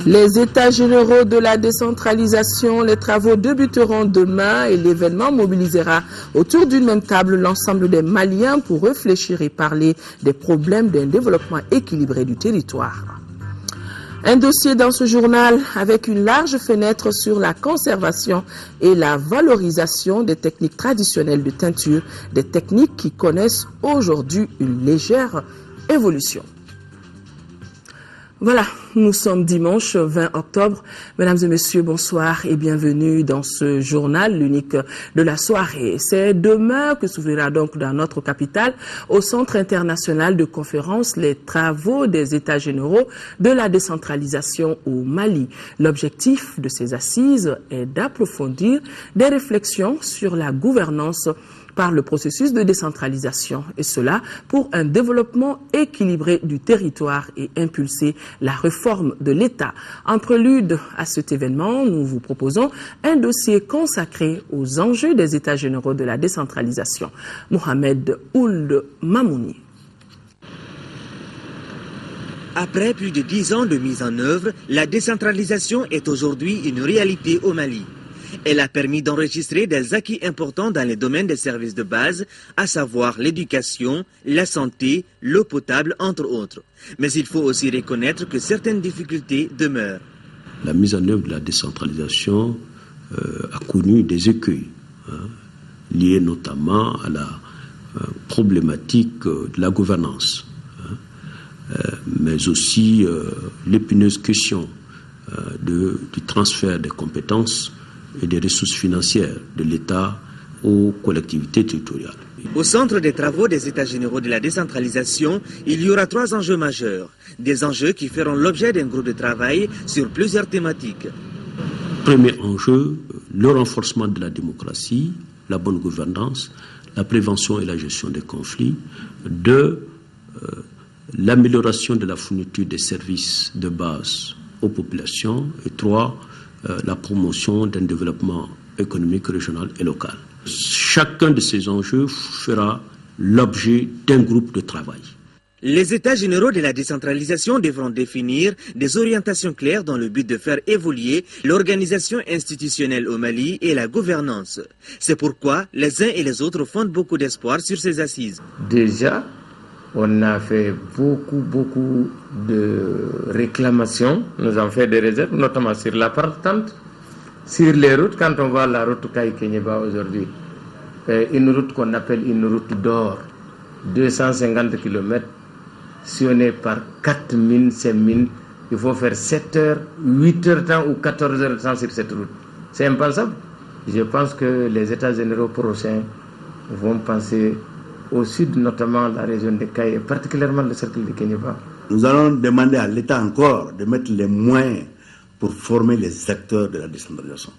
Les États généraux de la décentralisation, les travaux débuteront demain et l'événement mobilisera autour d'une même table l'ensemble des Maliens pour réfléchir et parler des problèmes d'un développement équilibré du territoire. Un dossier dans ce journal avec une large fenêtre sur la conservation et la valorisation des techniques traditionnelles de teinture, des techniques qui connaissent aujourd'hui une légère évolution. Voilà, nous sommes dimanche 20 octobre. Mesdames et messieurs, bonsoir et bienvenue dans ce journal, l'unique de la soirée. C'est demain que s'ouvrira donc dans notre capitale, au Centre international de conférence, les travaux des États généraux de la décentralisation au Mali. L'objectif de ces assises est d'approfondir des réflexions sur la gouvernance par le processus de décentralisation, et cela pour un développement équilibré du territoire et impulser la réforme de l'État. En prélude à cet événement, nous vous proposons un dossier consacré aux enjeux des États généraux de la décentralisation. Mohamed Ould Mamouni. Après plus de 10 ans de mise en œuvre, la décentralisation est aujourd'hui une réalité au Mali. Elle a permis d'enregistrer des acquis importants dans les domaines des services de base, à savoir l'éducation, la santé, l'eau potable, entre autres. Mais il faut aussi reconnaître que certaines difficultés demeurent. La mise en œuvre de la décentralisation a connu des écueils, liés notamment à la problématique de la gouvernance, mais aussi l'épineuse question du transfert des compétences et des ressources financières de l'État aux collectivités territoriales. Au centre des travaux des États généraux de la décentralisation, il y aura 3 enjeux majeurs. Des enjeux qui feront l'objet d'un groupe de travail sur plusieurs thématiques. Premier enjeu, le renforcement de la démocratie, la bonne gouvernance, la prévention et la gestion des conflits. 2, l'amélioration de la fourniture des services de base aux populations. Et 3, la promotion d'un développement économique régional et local. Chacun de ces enjeux fera l'objet d'un groupe de travail. Les États généraux de la décentralisation devront définir des orientations claires dans le but de faire évoluer l'organisation institutionnelle au Mali et la gouvernance. C'est pourquoi les uns et les autres fondent beaucoup d'espoir sur ces assises. Déjà, on a fait beaucoup de réclamations. Nous avons fait des réserves, notamment sur la partante, sur les routes. Quand on voit la route Kaï-Kenyeba aujourd'hui, une route qu'on appelle une route d'or, 250 km, sillonnée par 4 mines, 5 mines, il faut faire 7 heures, 8 heures de temps ou 14 heures de temps sur cette route. C'est impensable. Je pense que les États généraux prochains vont penser au sud, notamment la région de Kaï, et particulièrement le cercle de Kenyeba. Nous allons demander à l'État encore de mettre les moyens pour former les acteurs de la décentralisation.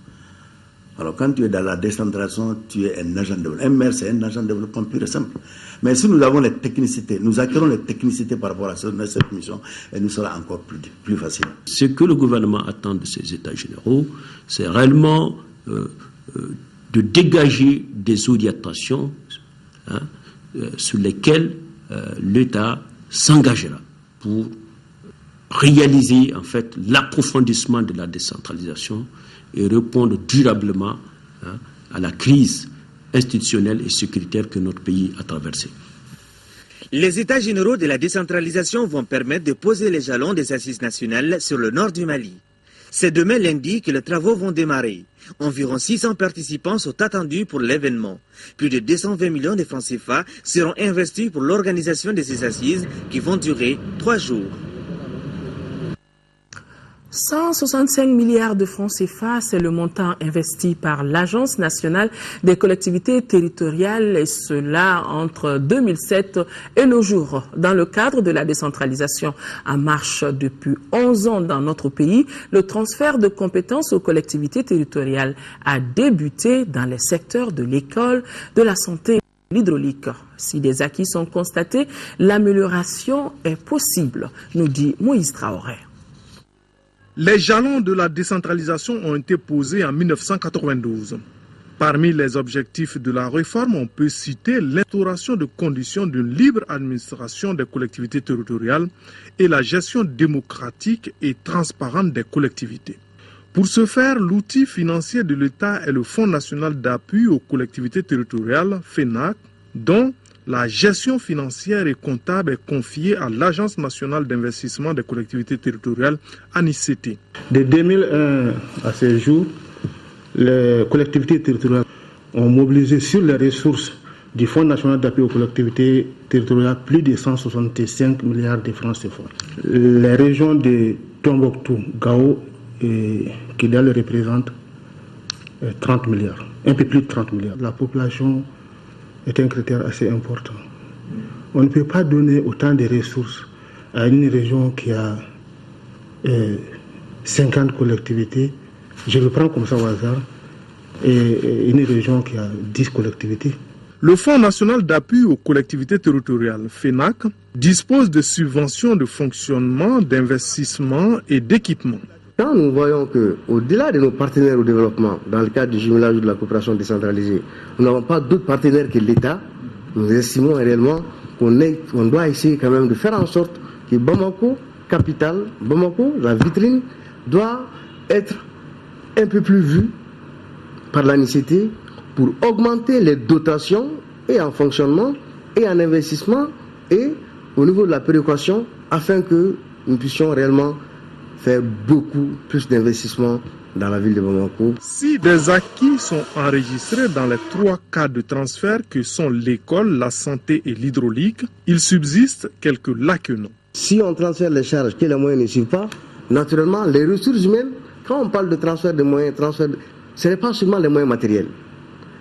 Alors quand tu es dans la décentralisation, tu es un agent de développement. Un maire, c'est un agent de développement pur et simple. Mais si nous avons les technicités, nous acquérons les technicités par rapport à cette mission, et nous sera encore plus facile. Ce que le gouvernement attend de ces États généraux, c'est réellement de dégager des orientations sur lesquelles l'État s'engagera pour réaliser en fait l'approfondissement de la décentralisation et répondre durablement à la crise institutionnelle et sécuritaire que notre pays a traversée. Les États généraux de la décentralisation vont permettre de poser les jalons des assises nationales sur le nord du Mali. C'est demain lundi que les travaux vont démarrer. Environ 600 participants sont attendus pour l'événement. Plus de 220 millions de francs CFA seront investis pour l'organisation de ces assises qui vont durer 3 jours. 165 milliards de francs CFA, c'est le montant investi par l'Agence nationale des collectivités territoriales, et cela entre 2007 et nos jours. Dans le cadre de la décentralisation en marche depuis 11 ans dans notre pays, le transfert de compétences aux collectivités territoriales a débuté dans les secteurs de l'école, de la santé et de l'hydraulique. Si des acquis sont constatés, l'amélioration est possible, nous dit Moïse Traoré. Les jalons de la décentralisation ont été posés en 1992. Parmi les objectifs de la réforme, on peut citer l'instauration de conditions de libre administration des collectivités territoriales et la gestion démocratique et transparente des collectivités. Pour ce faire, l'outil financier de l'État est le Fonds national d'appui aux collectivités territoriales, FENAC, dont la gestion financière et comptable est confiée à l'Agence nationale d'investissement des collectivités territoriales, ANICT. De 2001 à ce jour, les collectivités territoriales ont mobilisé sur les ressources du Fonds national d'appui aux collectivités territoriales plus de 165 milliards de francs CFA. Les régions de Tombouctou, Gao et Kidal représentent 30 milliards, un peu plus de 30 milliards. La population est un critère assez important. On ne peut pas donner autant de ressources à une région qui a 50 collectivités, je le prends comme ça au hasard, et une région qui a 10 collectivités. Le Fonds national d'appui aux collectivités territoriales, FENAC, dispose de subventions de fonctionnement, d'investissement et d'équipement. Quand nous voyons qu'au-delà de nos partenaires au développement, dans le cadre du jumelage de la coopération décentralisée, nous n'avons pas d'autres partenaires que l'État, nous estimons réellement qu'on doit essayer quand même de faire en sorte que Bamako, capitale, Bamako, la vitrine, doit être un peu plus vue par l'ANICT pour augmenter les dotations et en fonctionnement et en investissement et au niveau de la péréquation afin que nous puissions réellement faire beaucoup plus d'investissements dans la ville de Bamako. Si des acquis sont enregistrés dans les 3 cas de transfert que sont l'école, la santé et l'hydraulique, il subsiste quelques lacunes. Si on transfère les charges que les moyens ne suivent pas, naturellement les ressources humaines, quand on parle de transfert de moyens, ce n'est pas seulement les moyens matériels,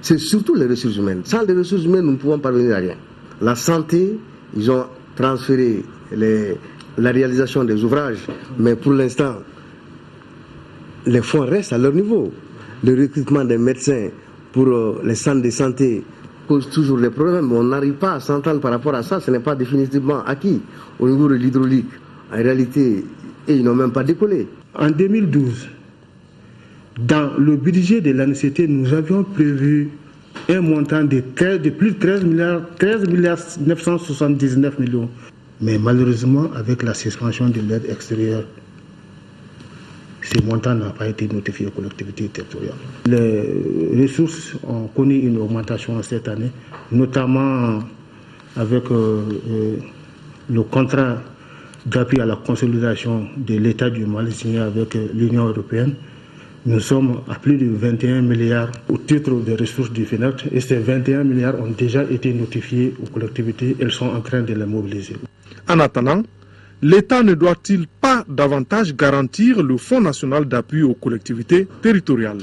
c'est surtout les ressources humaines. Sans les ressources humaines, nous ne pouvons parvenir à rien. La santé, ils ont transféré la réalisation des ouvrages, mais pour l'instant, les fonds restent à leur niveau. Le recrutement des médecins pour les centres de santé pose toujours des problèmes. On n'arrive pas à s'entendre par rapport à ça. Ce n'est pas définitivement acquis. Au niveau de l'hydraulique, en réalité, ils n'ont même pas décollé. En 2012, dans le budget de l'ANICT, nous avions prévu un montant de plus de 13 milliards 979 millions. Mais malheureusement, avec la suspension de l'aide extérieure, ce montant n'a pas été notifié aux collectivités territoriales. Les ressources ont connu une augmentation cette année, notamment avec le contrat d'appui à la consolidation de l'État du Mali signé avec l'Union européenne. Nous sommes à plus de 21 milliards au titre des ressources du FENAC et ces 21 milliards ont déjà été notifiés aux collectivités. Elles sont en train de les mobiliser. En attendant, l'État ne doit-il pas davantage garantir le Fonds national d'appui aux collectivités territoriales?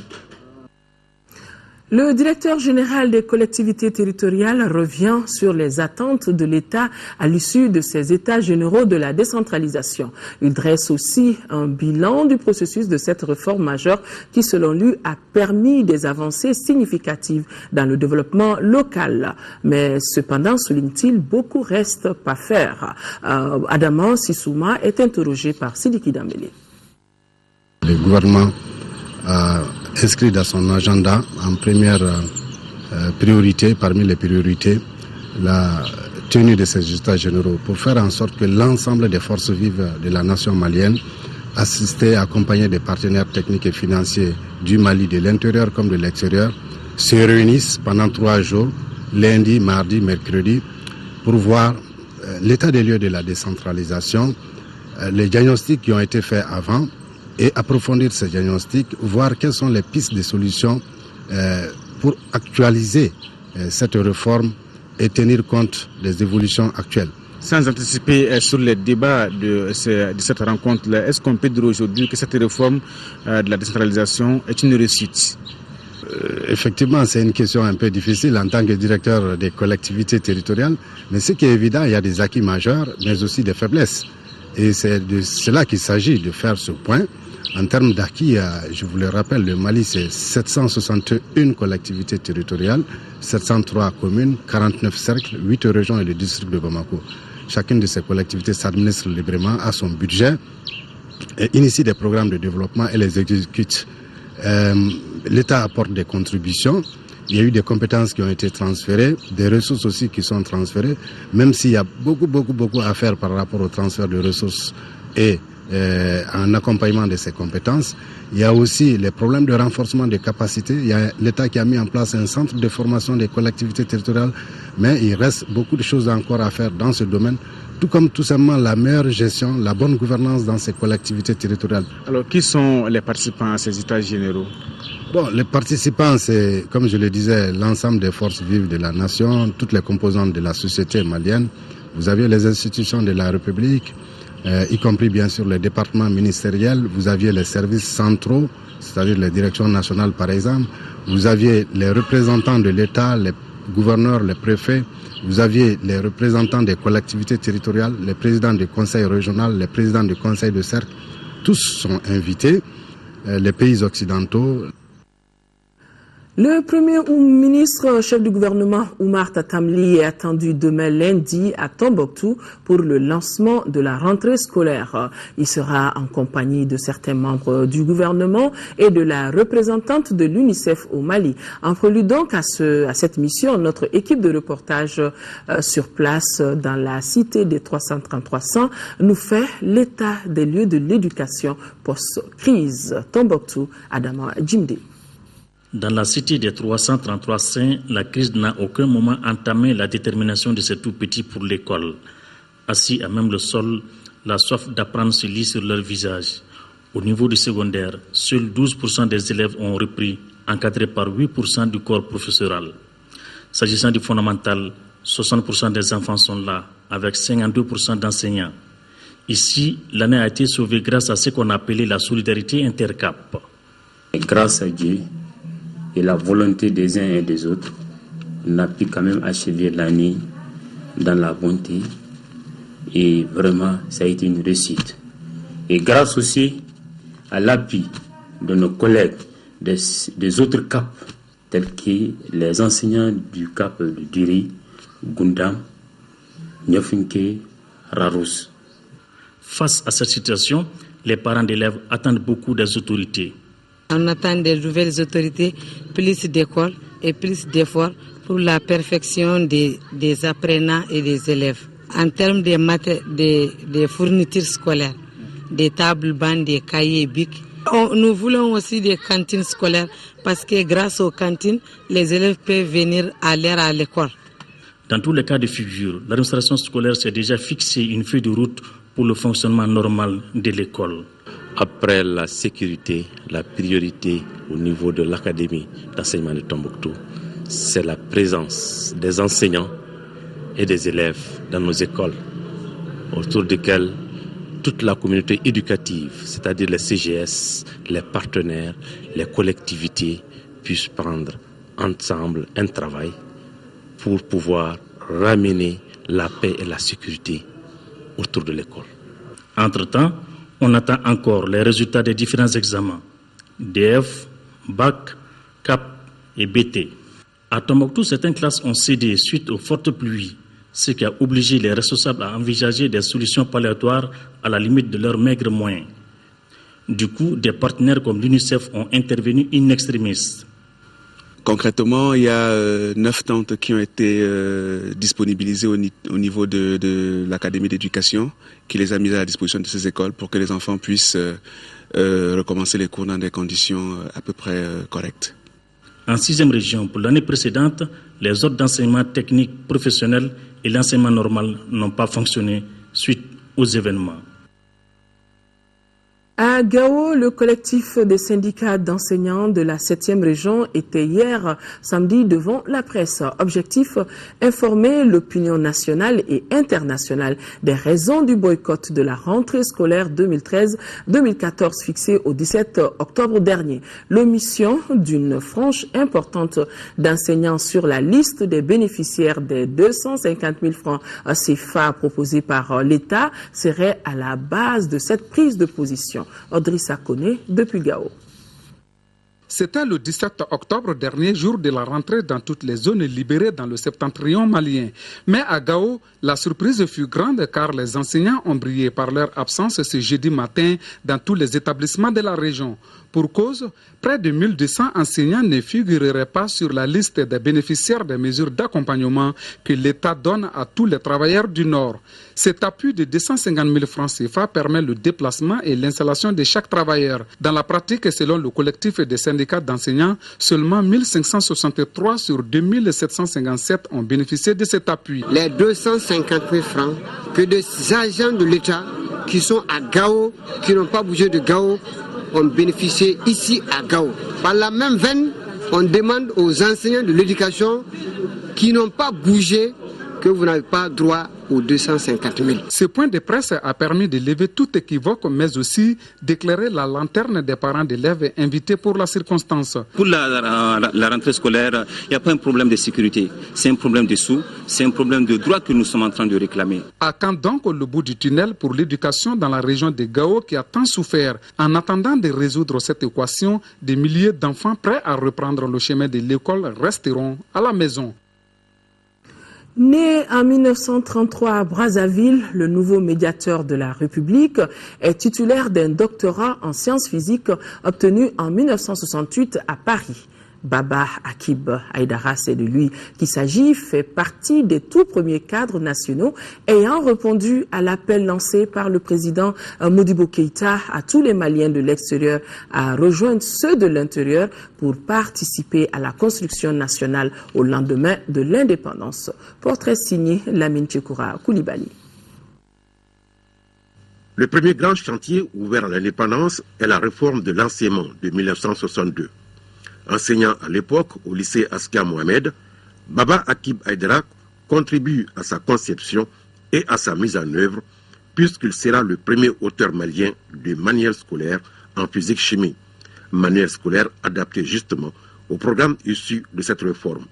Le directeur général des collectivités territoriales revient sur les attentes de l'État à l'issue de ces états généraux de la décentralisation. Il dresse aussi un bilan du processus de cette réforme majeure qui, selon lui, a permis des avancées significatives dans le développement local. Mais cependant, souligne-t-il, beaucoup reste à faire. Adama Sissouma est interrogé par Sidiki Dambélé. Le gouvernement a inscrit dans son agenda en première priorité, parmi les priorités, la tenue de ces états généraux pour faire en sorte que l'ensemble des forces vives de la nation malienne, assistées, accompagnées des partenaires techniques et financiers du Mali, de l'intérieur comme de l'extérieur, se réunissent pendant 3 jours, lundi, mardi, mercredi, pour voir l'état des lieux de la décentralisation, les diagnostics qui ont été faits avant, et approfondir ces diagnostics, voir quelles sont les pistes de solutions pour actualiser cette réforme et tenir compte des évolutions actuelles. Sans anticiper sur les débats de cette rencontre-là, est-ce qu'on peut dire aujourd'hui que cette réforme de la décentralisation est une réussite? Effectivement, c'est une question un peu difficile en tant que directeur des collectivités territoriales, mais ce qui est évident, il y a des acquis majeurs, mais aussi des faiblesses. Et c'est de cela qu'il s'agit de faire ce point. En termes d'acquis, je vous le rappelle, le Mali, c'est 761 collectivités territoriales, 703 communes, 49 cercles, 8 régions et le district de Bamako. Chacune de ces collectivités s'administre librement à son budget, et initie des programmes de développement et les exécute. l'État apporte des contributions. Il y a eu des compétences qui ont été transférées, des ressources aussi qui sont transférées, même s'il y a beaucoup à faire par rapport au transfert de ressources et un accompagnement de ces compétences. Il y a aussi les problèmes de renforcement des capacités. Il y a l'État qui a mis en place un centre de formation des collectivités territoriales, mais il reste beaucoup de choses encore à faire dans ce domaine, tout comme tout simplement la meilleure gestion, la bonne gouvernance dans ces collectivités territoriales. Alors, qui sont les participants à ces états généraux? Bon, les participants, c'est, comme je le disais, l'ensemble des forces vives de la nation, toutes les composantes de la société malienne. Vous aviez les institutions de la République, y compris bien sûr les départements ministériels. Vous aviez les services centraux, c'est-à-dire les directions nationales par exemple. Vous aviez les représentants de l'État, les gouverneurs, les préfets. Vous aviez les représentants des collectivités territoriales, les présidents du conseil régional, les présidents du conseil de cercle. Tous sont invités, les pays occidentaux. Le Premier ministre, chef du gouvernement Oumar Tatamli, est attendu demain lundi à Tombouctou pour le lancement de la rentrée scolaire. Il sera en compagnie de certains membres du gouvernement et de la représentante de l'UNICEF au Mali. En prélude donc à cette mission, notre équipe de reportage sur place dans la cité des 333 nous fait l'état des lieux de l'éducation post-crise. Tombouctou, Adama Djimde. Dans la cité des 333 saints, la crise n'a aucun moment entamé la détermination de ces tout-petits pour l'école. Assis à même le sol, la soif d'apprendre se lit sur leur visage. Au niveau du secondaire, seuls 12% des élèves ont repris, encadrés par 8% du corps professoral. S'agissant du fondamental, 60% des enfants sont là, avec 52% d'enseignants. Ici, l'année a été sauvée grâce à ce qu'on appelait la solidarité intercap. Grâce à Dieu et la volonté des uns et des autres, on a pu quand même achever l'année dans la bonté et vraiment ça a été une réussite. Et grâce aussi à l'appui de nos collègues des autres CAP, tels que les enseignants du CAP de Duri, Gundam, Nyofinke, Rarous. Face à cette situation, les parents d'élèves attendent beaucoup des autorités. On attend des nouvelles autorités, plus d'écoles et plus d'efforts pour la perfection des apprenants et des élèves. En termes de fournitures scolaires, des tables, bancs, des cahiers, bics. Nous voulons aussi des cantines scolaires parce que grâce aux cantines, les élèves peuvent venir à l'heure à l'école. Dans tous les cas de figure, l'administration scolaire s'est déjà fixé une feuille de route pour le fonctionnement normal de l'école. Après la sécurité, la priorité au niveau de l'académie d'enseignement de Tombouctou, c'est la présence des enseignants et des élèves dans nos écoles, autour desquels toute la communauté éducative, c'est-à-dire les CGS, les partenaires, les collectivités, puissent prendre ensemble un travail pour pouvoir ramener la paix et la sécurité autour de l'école. Entre-temps, on attend encore les résultats des différents examens, DF, BAC, CAP et BT. À Tombouctou, certaines classes ont cédé suite aux fortes pluies, ce qui a obligé les responsables à envisager des solutions palliatoires à la limite de leurs maigres moyens. Du coup, des partenaires comme l'UNICEF ont intervenu in extremis. Concrètement, il y a 9 tentes qui ont été disponibilisées au niveau de l'Académie d'éducation, qui les a mises à la disposition de ces écoles pour que les enfants puissent recommencer les cours dans des conditions à peu près correctes. En 6e région, pour l'année précédente, les ordres d'enseignement technique professionnel et l'enseignement normal n'ont pas fonctionné suite aux événements. À Gao, le collectif des syndicats d'enseignants de la 7e région était hier samedi devant la presse. Objectif, informer l'opinion nationale et internationale des raisons du boycott de la rentrée scolaire 2013-2014 fixée au 17 octobre dernier. L'omission d'une frange importante d'enseignants sur la liste des bénéficiaires des 250 000 francs CFA proposés par l'État serait à la base de cette prise de position. Audrey Sakone depuis Gao. C'était le 17 octobre dernier, jour de la rentrée dans toutes les zones libérées dans le septentrion malien. Mais à Gao, la surprise fut grande car les enseignants ont brillé par leur absence ce jeudi matin dans tous les établissements de la région. Pour cause, près de 1200 enseignants ne figureraient pas sur la liste des bénéficiaires des mesures d'accompagnement que l'État donne à tous les travailleurs du Nord. Cet appui de 250 000 francs CFA permet le déplacement et l'installation de chaque travailleur. Dans la pratique, selon le collectif des syndicats d'enseignants, seulement 1563 sur 2757 ont bénéficié de cet appui. Les 250 000 francs que des agents de l'État qui sont à Gao, qui n'ont pas bougé de Gao, ont bénéficié ici à Gao. Par la même veine, on demande aux enseignants de l'éducation qui n'ont pas bougé que vous n'avez pas droit aux 250 000. Ce point de presse a permis de lever tout équivoque, mais aussi d'éclairer la lanterne des parents d'élèves invités pour la circonstance. Pour la rentrée scolaire, il n'y a pas un problème de sécurité, c'est un problème de sous, c'est un problème de droit que nous sommes en train de réclamer. À quand donc le bout du tunnel pour l'éducation dans la région de Gao qui a tant souffert? En attendant de résoudre cette équation, des milliers d'enfants prêts à reprendre le chemin de l'école resteront à la maison. Né en 1933 à Brazzaville, le nouveau médiateur de la République est titulaire d'un doctorat en sciences physiques obtenu en 1968 à Paris. Baba Akib Aïdara, c'est de lui qu'il s'agit, fait partie des tout premiers cadres nationaux ayant répondu à l'appel lancé par le président Modibo Keïta à tous les Maliens de l'extérieur à rejoindre ceux de l'intérieur pour participer à la construction nationale au lendemain de l'indépendance. Portrait signé Lamine Tchekoura Koulibaly. Le premier grand chantier ouvert à l'indépendance est la réforme de l'enseignement de 1962. Enseignant à l'époque au lycée Askia Mohamed, Baba Akib Aïdara contribue à sa conception et à sa mise en œuvre, puisqu'il sera le premier auteur malien de manuel scolaire en physique-chimie, manuel scolaire adapté justement au programme issu de cette réforme.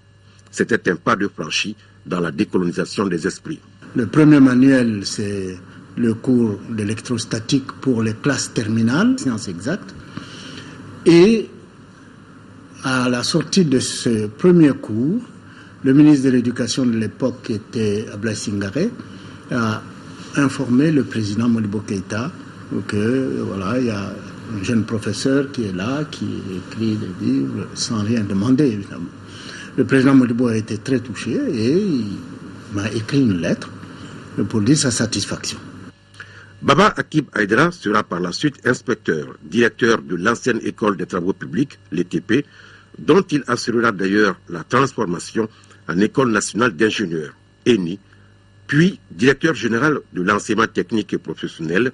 C'était un pas de franchi dans la décolonisation des esprits. Le premier manuel, c'est le cours d'électrostatique pour les classes terminales, sciences exactes, et à la sortie de ce premier cours, le ministre de l'Éducation de l'époque, qui était Ablaye Singaré, a informé le président Modibo Keïta que voilà, il y a un jeune professeur qui est là, qui écrit des livres sans rien demander, évidemment. Le président Modibo a été très touché et il m'a écrit une lettre pour dire sa satisfaction. Baba Akib Aïdara sera par la suite inspecteur, directeur de l'ancienne école des travaux publics, l'ETP, dont il assurera d'ailleurs la transformation en école nationale d'ingénieurs, ENI, puis directeur général de l'enseignement technique et professionnel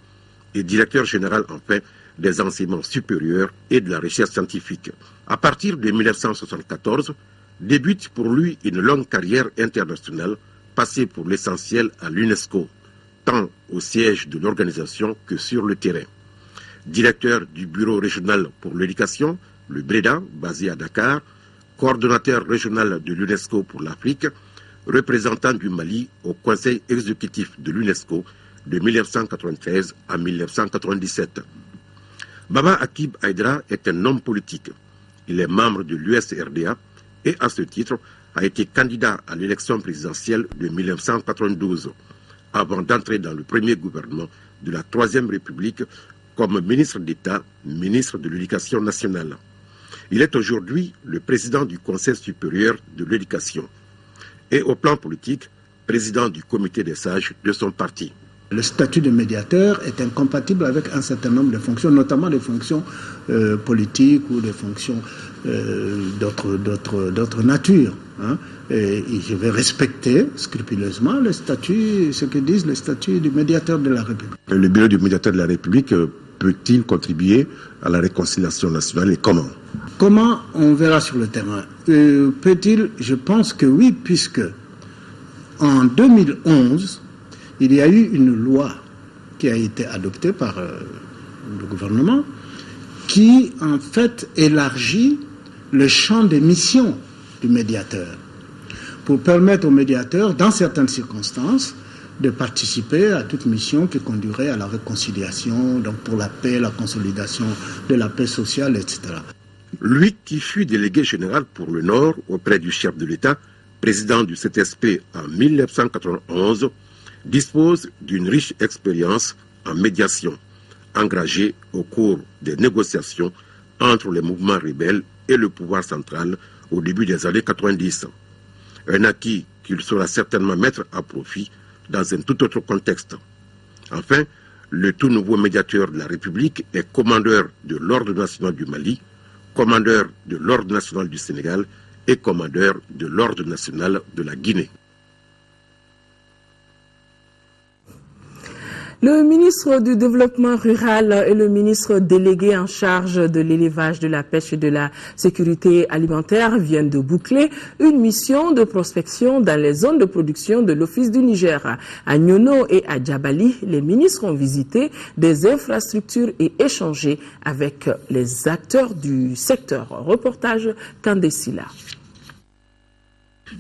et directeur général enfin des enseignements supérieurs et de la recherche scientifique. À partir de 1974, débute pour lui une longue carrière internationale passée pour l'essentiel à l'UNESCO, tant au siège de l'organisation que sur le terrain. Directeur du bureau régional pour l'éducation, le BREDA, basé à Dakar, coordonnateur régional de l'UNESCO pour l'Afrique, représentant du Mali au Conseil exécutif de l'UNESCO de 1993 à 1997. Baba Akib Aïdara est un homme politique. Il est membre de l'USRDA et à ce titre a été candidat à l'élection présidentielle de 1992, avant d'entrer dans le premier gouvernement de la Troisième République comme ministre d'État, ministre de l'Éducation nationale. Il est aujourd'hui le président du Conseil supérieur de l'éducation et au plan politique, président du comité des sages de son parti. Le statut de médiateur est incompatible avec un certain nombre de fonctions, notamment des fonctions politiques ou des fonctions d'autre nature. Hein. Et je vais respecter scrupuleusement le statut, ce que disent les statuts du médiateur de la République. Le bureau du médiateur de la République peut-il contribuer à la réconciliation nationale et comment? Comment? On verra sur le terrain. Peut-il? Je pense que oui, puisque en 2011, il y a eu une loi qui a été adoptée par le gouvernement qui, en fait, élargit le champ des missions du médiateur pour permettre au médiateur, dans certaines circonstances, de participer à toute mission qui conduirait à la réconciliation, donc pour la paix, la consolidation de la paix sociale, etc. Lui qui fut délégué général pour le Nord auprès du chef de l'État, président du CTSP en 1991, dispose d'une riche expérience en médiation, engagée au cours des négociations entre les mouvements rebelles et le pouvoir central au début des années 90. Un acquis qu'il saura certainement mettre à profit dans un tout autre contexte. Enfin, le tout nouveau médiateur de la République est commandeur de l'Ordre national du Mali, commandeur de l'Ordre national du Sénégal et commandeur de l'Ordre national de la Guinée. Le ministre du Développement rural et le ministre délégué en charge de l'élevage, de la pêche et de la sécurité alimentaire viennent de boucler une mission de prospection dans les zones de production de l'Office du Niger. À Nyono et à Djabali, les ministres ont visité des infrastructures et échangé avec les acteurs du secteur. Reportage Kandesila.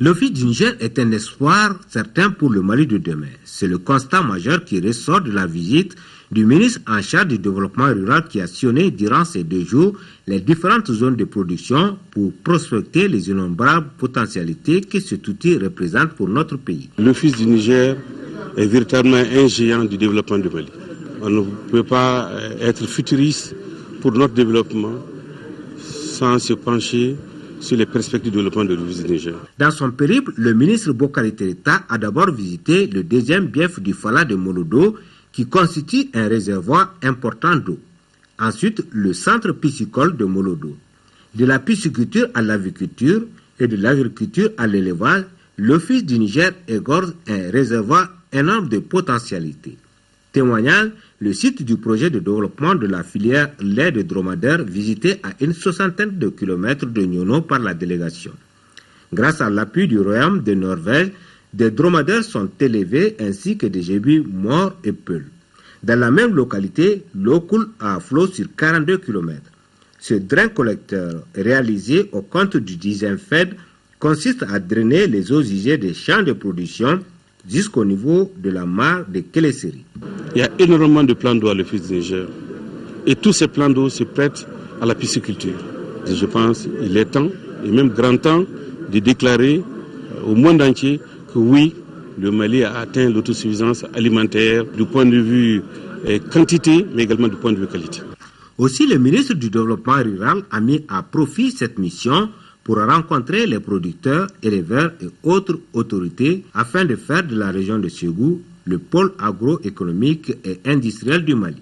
L'Office du Niger est un espoir certain pour le Mali de demain. C'est le constat majeur qui ressort de la visite du ministre en charge du développement rural qui a sillonné durant ces 2 jours les différentes zones de production pour prospecter les innombrables potentialités que cet outil représente pour notre pays. L'Office du Niger est véritablement un géant du développement du Mali. On ne peut pas être futuriste pour notre développement sans se pencher sur les perspectives de développement de l'Office du Niger. Dans son périple, le ministre Bokari Tereta a d'abord visité le deuxième bief du Fala de Molodo qui constitue un réservoir important d'eau. Ensuite, le centre piscicole de Molodo. De la pisciculture à l'aviculture et de l'agriculture à l'élevage, l'Office du Niger égorge un réservoir énorme de potentialités. Témoignage, le site du projet de développement de la filière lait de dromadaire visité à une 60aine de kilomètres de Nyono par la délégation. Grâce à l'appui du Royaume de Norvège, des dromadaires sont élevés ainsi que des gébus morts et peuls. Dans la même localité, l'eau coule à flot sur 42 km. Ce drain collecteur réalisé au compte du Disenfed consiste à drainer les eaux usées des champs de production jusqu'au niveau de la mare de Kélesseri. Il y a énormément de plans d'eau à l'Office du Niger. Et tous ces plans d'eau se prêtent à la pisciculture. Et je pense qu'il est temps, et même grand temps, de déclarer au monde entier que oui, le Mali a atteint l'autosuffisance alimentaire du point de vue quantité, mais également du point de vue qualité. Aussi, le ministre du Développement rural a mis à profit cette mission pour rencontrer les producteurs, éleveurs et autres autorités afin de faire de la région de Ségou le pôle agroéconomique et industriel du Mali.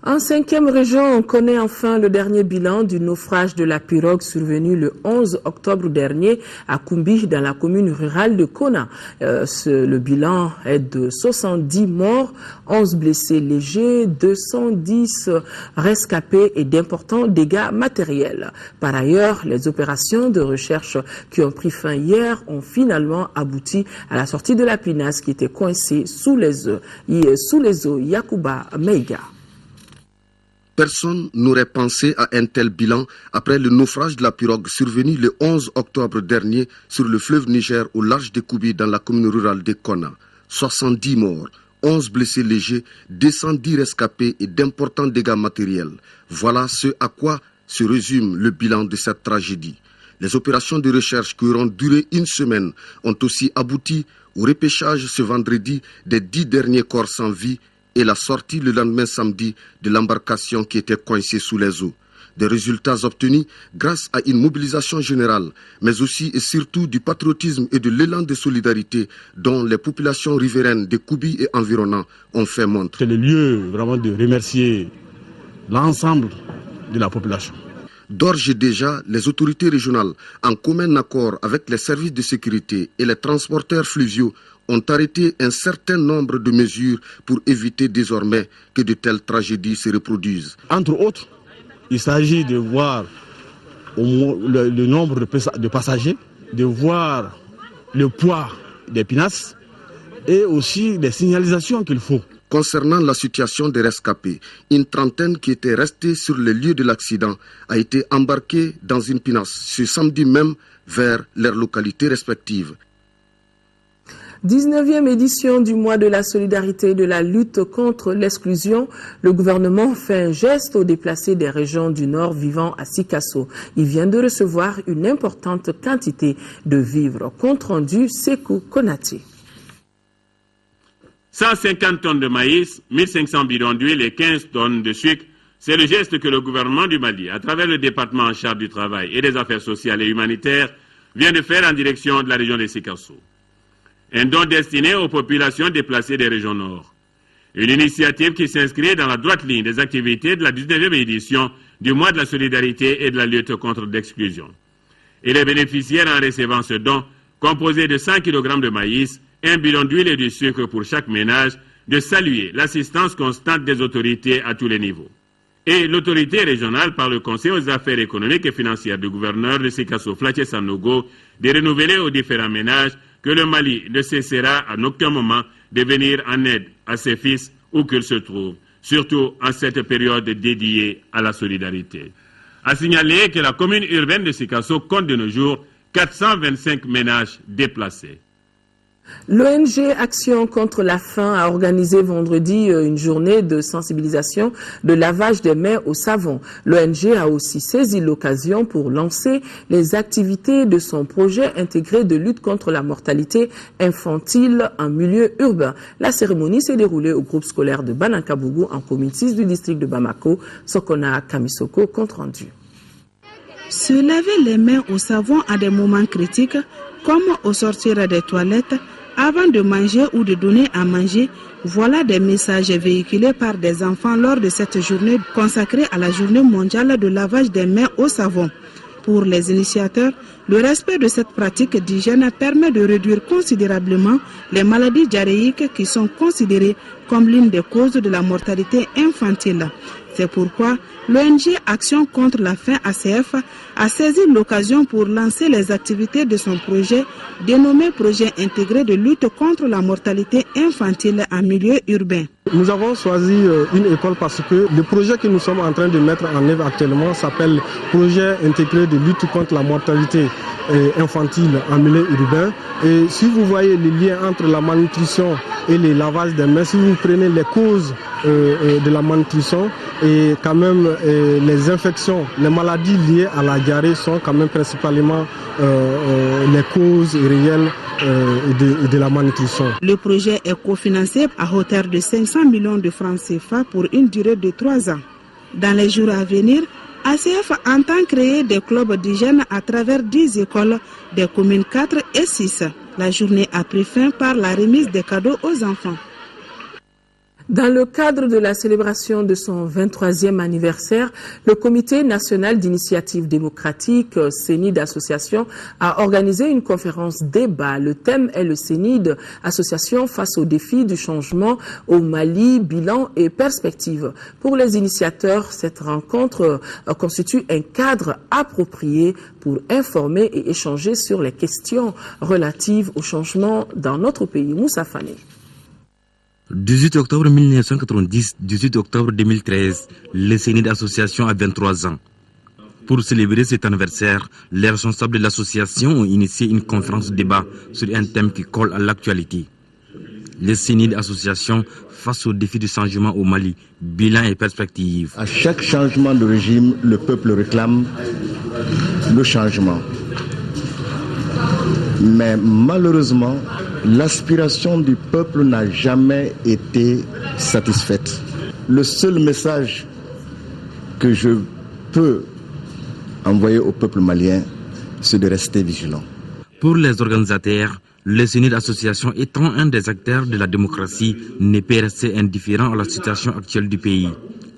En 5e région, on connaît enfin le dernier bilan du naufrage de la pirogue survenu le 11 octobre dernier à Koumbi, dans la commune rurale de Kona. Le bilan est de 70 morts, 11 blessés légers, 210 rescapés et d'importants dégâts matériels. Par ailleurs, les opérations de recherche qui ont pris fin hier ont finalement abouti à la sortie de la pinasse qui était coincée sous les eaux. Yakuba Meiga. Personne n'aurait pensé à un tel bilan après le naufrage de la pirogue survenu le 11 octobre dernier sur le fleuve Niger au large de Koubi dans la commune rurale de Kona. 70 morts, 11 blessés légers, 210 rescapés et d'importants dégâts matériels. Voilà ce à quoi se résume le bilan de cette tragédie. Les opérations de recherche qui auront duré une semaine ont aussi abouti au repêchage ce vendredi des 10 derniers corps sans vie et la sortie le lendemain samedi de l'embarcation qui était coincée sous les eaux. Des résultats obtenus grâce à une mobilisation générale, mais aussi et surtout du patriotisme et de l'élan de solidarité dont les populations riveraines de Koubi et environnants ont fait montre. C'est le lieu vraiment de remercier l'ensemble de la population. D'ores et déjà, les autorités régionales, en commun accord avec les services de sécurité et les transporteurs fluviaux, ont arrêté un certain nombre de mesures pour éviter désormais que de telles tragédies se reproduisent. Entre autres, il s'agit de voir le nombre de passagers, de voir le poids des pinasses et aussi les signalisations qu'il faut. Concernant la situation des rescapés, une trentaine qui était restée sur le lieu de l'accident a été embarquée dans une pinasse ce samedi même vers leurs localités respectives. 19e édition du mois de la solidarité et de la lutte contre l'exclusion. Le gouvernement fait un geste aux déplacés des régions du Nord vivant à Sikasso. Il vient de recevoir une importante quantité de vivres. Compte rendu, Sekou Konaté. 150 tonnes de maïs, 1500 bidons d'huile et 15 tonnes de sucre C'est le geste que le gouvernement du Mali, à travers le département en charge du travail et des affaires sociales et humanitaires, vient de faire en direction de la région de Sikasso. Un don destiné aux populations déplacées des régions nord. Une initiative qui s'inscrit dans la droite ligne des activités de la 19e édition du mois de la solidarité et de la lutte contre l'exclusion. Et les bénéficiaires en recevant ce don, composé de 100 kg de maïs, un bidon d'huile et de sucre pour chaque ménage, de saluer l'assistance constante des autorités à tous les niveaux. Et l'autorité régionale, par le Conseil aux affaires économiques et financières du gouverneur de Sikasso, Flathié Sanogo, de renouveler aux différents ménages que le Mali ne cessera à aucun moment de venir en aide à ses fils où qu'ils se trouvent, surtout en cette période dédiée à la solidarité. À signaler que la commune urbaine de Sikasso compte de nos jours 425 ménages déplacés. L'ONG Action contre la faim a organisé vendredi une journée de sensibilisation de lavage des mains au savon. L'ONG a aussi saisi l'occasion pour lancer les activités de son projet intégré de lutte contre la mortalité infantile en milieu urbain. La cérémonie s'est déroulée au groupe scolaire de Banankabougou en commune 6 du district de Bamako. Sokona Kamisoko, compte rendu. Se laver les mains au savon à des moments critiques, comme au sortir des toilettes, avant de manger ou de donner à manger, voilà des messages véhiculés par des enfants lors de cette journée consacrée à la journée mondiale de lavage des mains au savon. Pour les initiateurs, le respect de cette pratique d'hygiène permet de réduire considérablement les maladies diarrhéiques qui sont considérées comme l'une des causes de la mortalité infantile. C'est pourquoi l'ONG Action contre la faim ACF a saisi l'occasion pour lancer les activités de son projet dénommé Projet intégré de lutte contre la mortalité infantile en milieu urbain. Nous avons choisi une école parce que le projet que nous sommes en train de mettre en œuvre actuellement s'appelle Projet intégré de lutte contre la mortalité infantile en milieu urbain. Et si vous voyez le lien entre la malnutrition et le lavage des mains, si vous prenez les causes de la malnutrition et quand même les infections, les maladies liées à la diarrhée sont quand même principalement les causes réelles de la malnutrition. Le projet est cofinancé à hauteur de 500 millions de francs CFA pour une durée de 3 ans. Dans les jours à venir, ACF entend créer des clubs d'hygiène à travers 10 écoles des communes 4 et 6. La journée a pris fin par la remise des cadeaux aux enfants. Dans le cadre de la célébration de son 23e anniversaire, le Comité national d'initiative démocratique, CENID Association, a organisé une conférence débat. Le thème est le CENID Association face aux défis du changement au Mali, bilan et perspectives. Pour les initiateurs, cette rencontre constitue un cadre approprié pour informer et échanger sur les questions relatives au changement dans notre pays. Moussa Fane. 18 octobre 1990, 18 octobre 2013, le CENID Association a 23 ans. Pour célébrer cet anniversaire, les responsables de l'association ont initié une conférence débat sur un thème qui colle à l'actualité. Le CENID Association face aux défis du changement au Mali, bilan et perspectives. À chaque changement de régime, le peuple réclame le changement. Mais malheureusement, l'aspiration du peuple n'a jamais été satisfaite. Le seul message que je peux envoyer au peuple malien, c'est de rester vigilant. Pour les organisateurs, le CENID Association étant un des acteurs de la démocratie, ne peut rester indifférent à la situation actuelle du pays.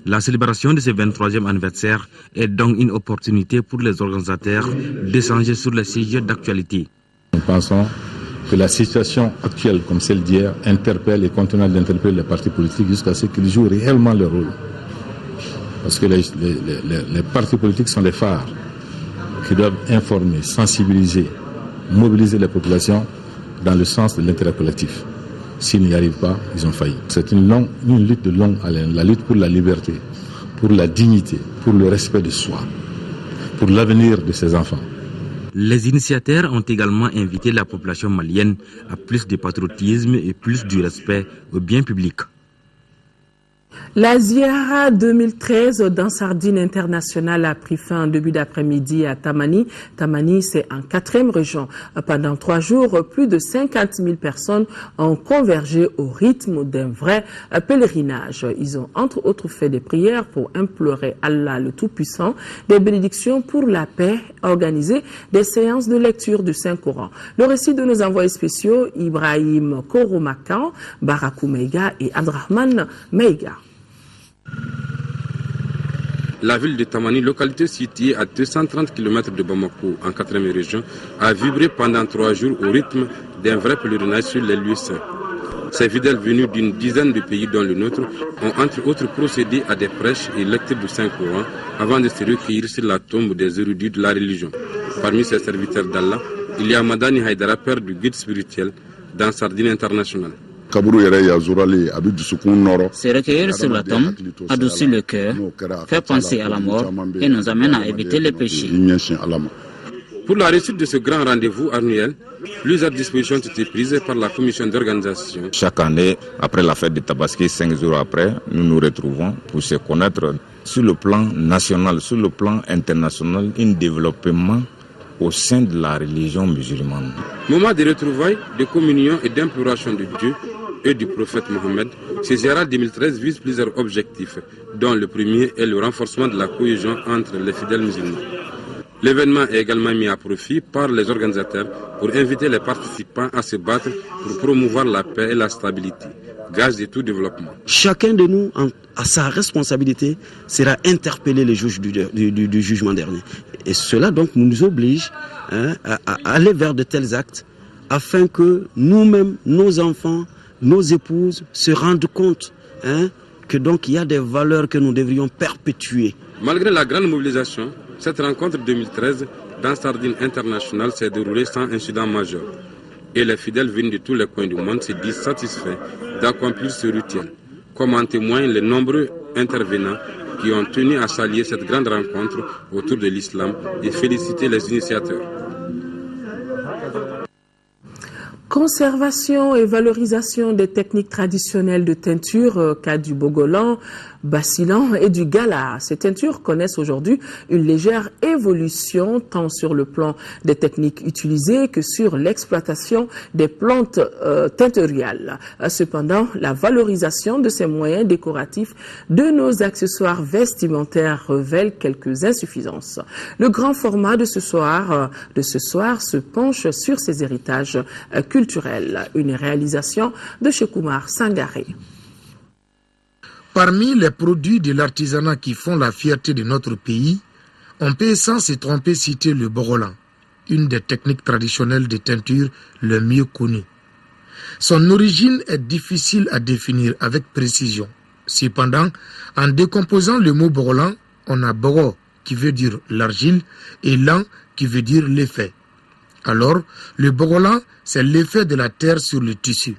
La célébration de ce 23e anniversaire est donc une opportunité pour les organisateurs d'échanger sur les sujets d'actualité. Nous pensons que la situation actuelle, comme celle d'hier, interpelle et continue d'interpeller les partis politiques jusqu'à ce qu'ils jouent réellement leur rôle. Parce que les partis politiques sont les phares qui doivent informer, sensibiliser, mobiliser les populations dans le sens de l'intérêt collectif. S'ils n'y arrivent pas, ils ont failli. C'est une lutte de longue haleine, la lutte pour la liberté, pour la dignité, pour le respect de soi, pour l'avenir de ses enfants. Les initiateurs ont également invité la population malienne à plus de patriotisme et plus du respect au bien public. La Ziara 2013 dans Sardine internationale a pris fin en début d'après-midi à Tamani. Tamani, c'est en 4e région. Pendant 3 jours, plus de 50 000 personnes ont convergé au rythme d'un vrai pèlerinage. Ils ont entre autres fait des prières pour implorer Allah le Tout-Puissant, des bénédictions pour la paix, organisé des séances de lecture du Saint-Coran. Le récit de nos envoyés spéciaux, Ibrahim Koromakan, Barakou Meiga et Abdrahman Meiga. La ville de Tamani, localité située à 230 km de Bamako, en 4e région, a vibré pendant 3 jours au rythme d'un vrai pèlerinage sur les lieux saints. Ces fidèles venus d'une dizaine de pays dont le nôtre ont entre autres procédé à des prêches et lectures du Saint-Coran avant de se recueillir sur la tombe des érudits de la religion. Parmi ces serviteurs d'Allah, il y a Madani Haïdara, père du guide spirituel dans Sardine internationale. Se recueillir sur la tombe adoucit le cœur, fait penser à la mort et nous amène à éviter les péchés. Pour la réussite de ce grand rendez-vous annuel, plusieurs dispositions ont été prises par la commission d'organisation. Chaque année, après la fête de Tabaski, 5 jours après, nous nous retrouvons pour se connaître sur le plan national, sur le plan international, un développement au sein de la religion musulmane. Moment de retrouvailles, de communion et d'imploration de Dieu et du prophète Mohammed, ce Ziara 2013 vise plusieurs objectifs, dont le premier est le renforcement de la cohésion entre les fidèles musulmans. L'événement est également mis à profit par les organisateurs pour inviter les participants à se battre pour promouvoir la paix et la stabilité, gage de tout développement. Chacun de nous, à sa responsabilité, sera interpellé le juge du jugement dernier. Et cela donc nous oblige à aller vers de tels actes afin que nous-mêmes, nos enfants, nos épouses se rendent compte que donc il y a des valeurs que nous devrions perpétuer. Malgré la grande mobilisation, cette rencontre 2013 dans Sardine internationale s'est déroulée sans incident majeur. Et les fidèles venus de tous les coins du monde se disent satisfaits d'accomplir ce rituel, comme en témoignent les nombreux intervenants qui ont tenu à saluer cette grande rencontre autour de l'islam et féliciter les initiateurs. Conservation et valorisation des techniques traditionnelles de teinture, cas du bogolan, bassilan et du gala. Ces teintures connaissent aujourd'hui une légère évolution tant sur le plan des techniques utilisées que sur l'exploitation des plantes teintoriales. Cependant, la valorisation de ces moyens décoratifs de nos accessoires vestimentaires révèle quelques insuffisances. Le grand format de ce soir se penche sur ces héritages culturels. Une réalisation de Chekoumar Sangaré. Parmi les produits de l'artisanat qui font la fierté de notre pays, on peut sans se tromper citer le borolan, une des techniques traditionnelles de teinture le mieux connue. Son origine est difficile à définir avec précision. Cependant, en décomposant le mot borolan, on a boro qui veut dire l'argile et lan qui veut dire l'effet. Alors, le borolan, c'est l'effet de la terre sur le tissu.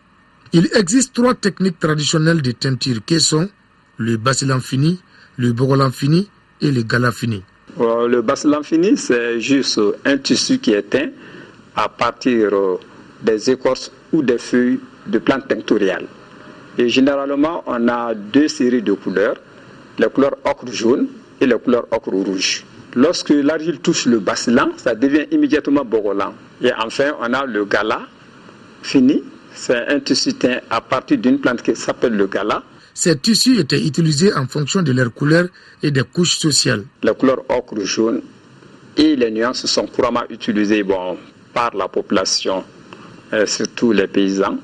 Il existe 3 techniques traditionnelles de teinture qui sont le bassilan fini, le borolan fini et le gala fini. Le bassilan fini, c'est juste un tissu qui est teint à partir des écorces ou des feuilles de plantes tinctoriales. Et généralement, on a 2 séries de couleurs, les couleurs ocre jaune et les couleurs ocre rouge. Lorsque l'argile touche le bassilan, ça devient immédiatement borolan. Et enfin, on a le gala fini, c'est un tissu teint à partir d'une plante qui s'appelle le gala. Ces tissus étaient utilisés en fonction de leur couleur et des couches sociales. La couleur ocre jaune et les nuances sont couramment utilisées par la population, surtout les paysans.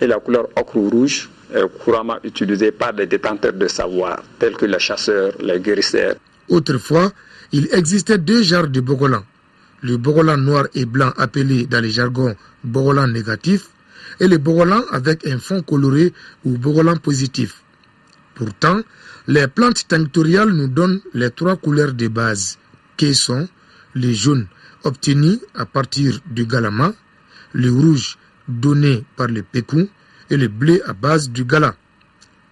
Et la couleur ocre rouge est couramment utilisée par les détenteurs de savoir, tels que les chasseurs, les guérisseurs. Autrefois, il existait 2 genres de bogolan. Le bogolan noir et blanc appelé dans les jargons bogolan négatif et le bogolan avec un fond coloré ou bogolan positif. Pourtant, les plantes tinctoriales nous donnent les 3 couleurs de base, qui sont le jaune obtenu à partir du galama, le rouge donné par le pécou et le bleu à base du gala.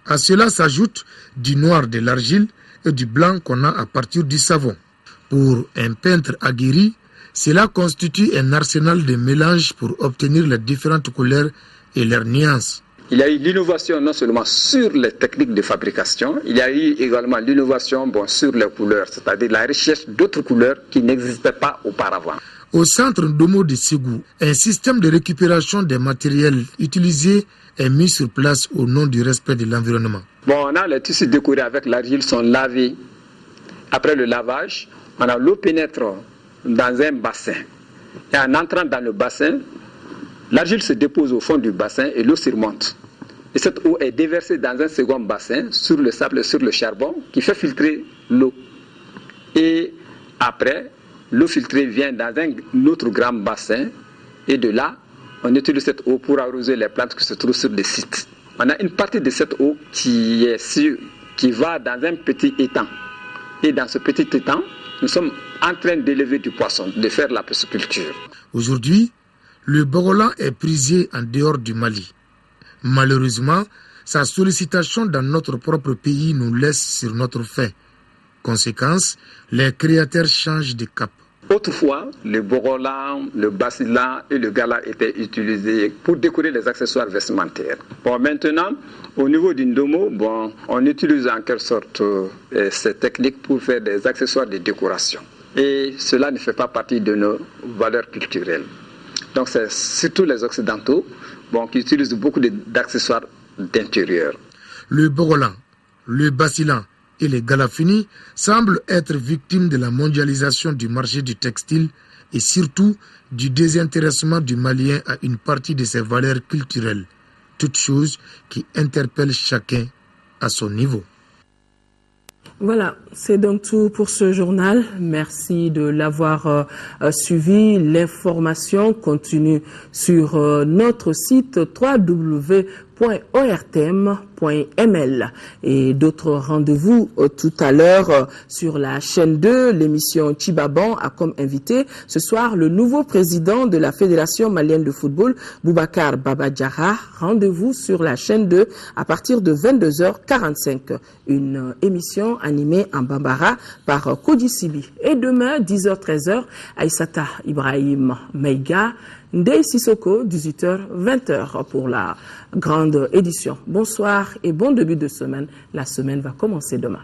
À cela s'ajoute du noir de l'argile et du blanc qu'on a à partir du savon. Pour un peintre aguerri, cela constitue un arsenal de mélange pour obtenir les différentes couleurs et leurs nuances. Il y a eu l'innovation non seulement sur les techniques de fabrication, il y a eu également l'innovation sur les couleurs, c'est-à-dire la recherche d'autres couleurs qui n'existaient pas auparavant. Au centre Ndomo de Ségou, un système de récupération des matériels utilisés est mis sur place au nom du respect de l'environnement. On a les tissus décorés avec l'argile, sont lavés. Après le lavage, l'eau pénètre dans un bassin. Et en entrant dans le bassin, l'argile se dépose au fond du bassin et l'eau surmonte. Et cette eau est déversée dans un second bassin sur le sable et sur le charbon qui fait filtrer l'eau. Et après, l'eau filtrée vient dans un autre grand bassin et de là, on utilise cette eau pour arroser les plantes qui se trouvent sur des sites. On a une partie de cette eau qui va dans un petit étang. Et dans ce petit étang, nous sommes en train d'élever du poisson, de faire la pisciculture. Aujourd'hui, le bogolan est prisé en dehors du Mali. Malheureusement, sa sollicitation dans notre propre pays nous laisse sur notre faim. Conséquence, les créateurs changent de cap. Autrefois, le bogolan, le basilan et le gala étaient utilisés pour décorer les accessoires vestimentaires. Maintenant, au niveau du Ndomo, on utilise en quelque sorte ces techniques pour faire des accessoires de décoration. Et cela ne fait pas partie de nos valeurs culturelles. Donc c'est surtout les Occidentaux qui utilisent beaucoup d'accessoires d'intérieur. Le bogolan, le basilan et les galafini semblent être victimes de la mondialisation du marché du textile et surtout du désintéressement du Malien à une partie de ses valeurs culturelles, toutes choses qui interpellent chacun à son niveau. Voilà, c'est donc tout pour ce journal. Merci de l'avoir suivi. L'information continue sur notre site www.ortm.ml et d'autres rendez-vous tout à l'heure sur la chaîne 2. L'émission Chibaban a comme invité ce soir le nouveau président de la Fédération malienne de football, Boubacar Baba-Diarra. Rendez-vous sur la chaîne 2 à partir de 22h45. Une émission animée en Bambara par Kodi Sibi. Et demain, 10h-13h, Aïssata Ibrahim Meiga, Ndei Sissoko, 18h-20h pour la grande édition. Bonsoir et bon début de semaine. La semaine va commencer demain.